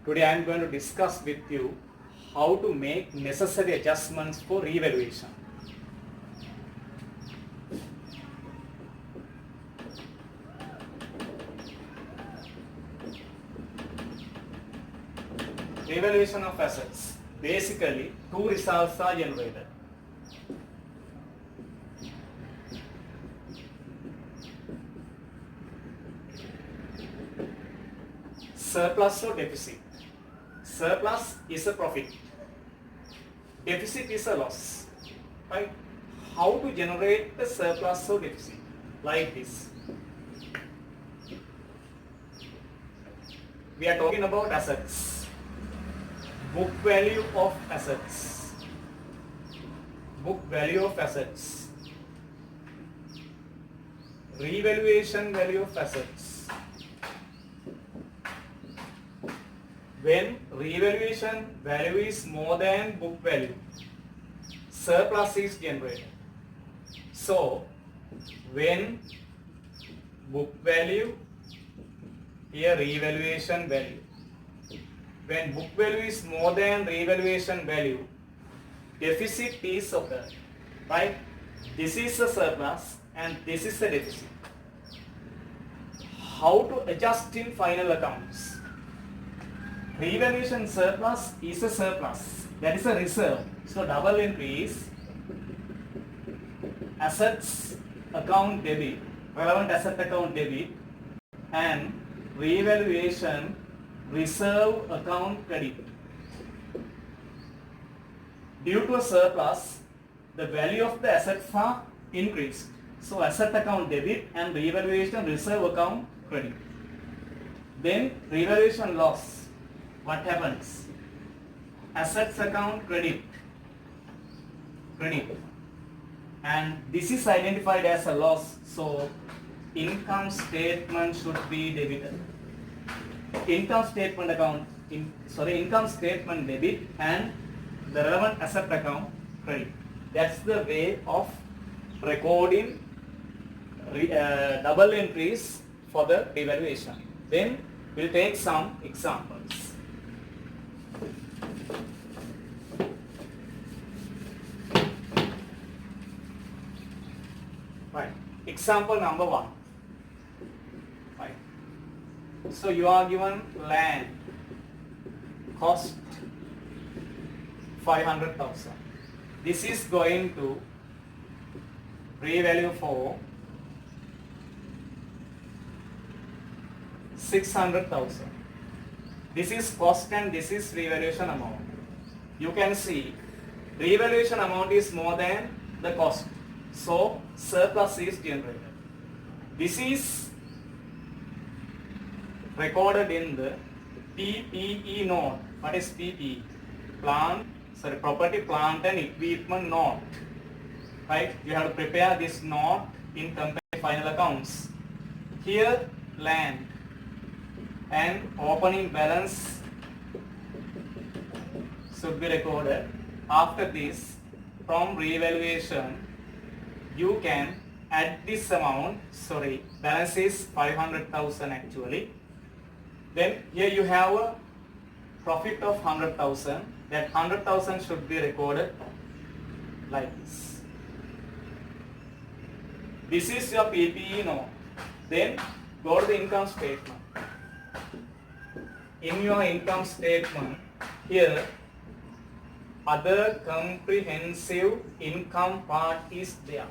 Today I am going to discuss with you how to make necessary adjustments for revaluation. Revaluation of assets. Basically, two results are generated. Surplus or deficit. Surplus is a profit. Deficit is a loss. Right? How to generate the surplus or deficit? Like this. We are talking about assets. Book value of assets. Book value of assets. Revaluation value of assets. When revaluation value is more than book value, surplus is generated. So, when book value, here revaluation value. When book value is more than revaluation value, deficit is occurred. Right? This is a surplus and this is a deficit. How to adjust in final accounts? Revaluation surplus is a surplus, that is a reserve. So double entry is assets account debit, relevant asset account debit, and revaluation reserve account credit. Due to a surplus, the value of the assets are increased. So asset account debit and revaluation reserve account credit. Then revaluation loss. What happens? Assets account credit, and this is identified as a loss, so income statement should be debited. Income statement debit and the relevant asset account credit. That's the way of recording double entries for the revaluation. Then we'll take some examples. Right. Example number 1. Right. So you are given land cost 500,000. This is going to revalue for 600,000. This is cost and this is revaluation amount. You can see revaluation amount is more than the cost. So surplus is generated. This is recorded in the PPE note. What is PPE? Property, plant and equipment note. Right? You have to prepare this note in company final accounts. Here land and opening balance should be recorded. After this, from revaluation, you can add this amount, balance is 500,000 actually. Then here you have a profit of 100,000. That 100,000 should be recorded like this. This is your PPE note. Then go to the income statement. In your income statement, here other comprehensive income part is there.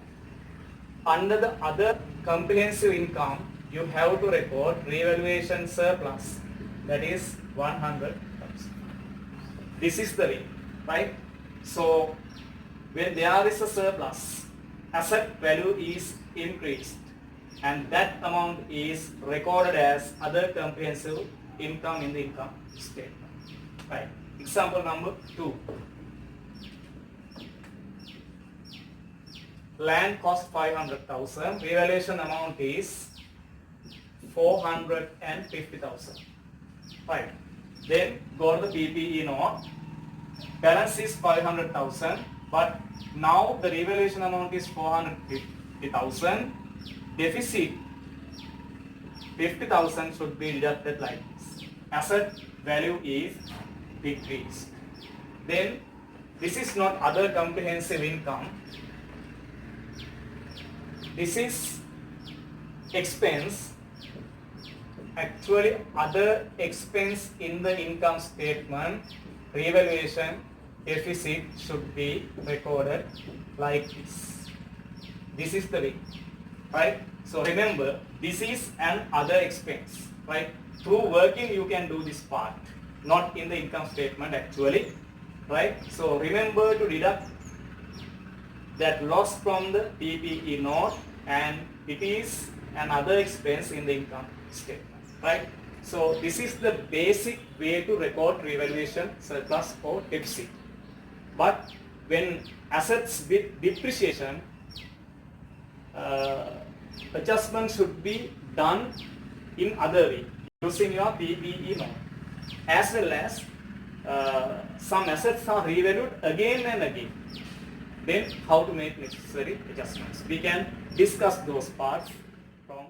Under the other comprehensive income, you have to record revaluation surplus, that is 100,000. This is the way, right? So when there is a surplus, asset value is increased and that amount is recorded as other comprehensive income in the income statement. Right. Example number 2. Land cost 500,000. Revaluation amount is 450,000. Right. Then go to the PPE note. Balance is 500,000, but now the revaluation amount is 450,000. Deficit 50,000 should be deducted like this. Asset value is decreased. Then this is not other comprehensive income. This is expense. Actually, other expense in the income statement, revaluation deficit should be recorded like this. This is the way, right? So remember, this is an other expense, right? Through working, you can do this part, not in the income statement actually, right? So remember to deduct that loss from the PPE note, and it is another expense in the income statement, right? So this is the basic way to record revaluation surplus or deficit. But when assets with depreciation, adjustment should be done in other way using your PPE note, as well as some assets are revalued again and again. Then how to make necessary adjustments? We can discuss those parts from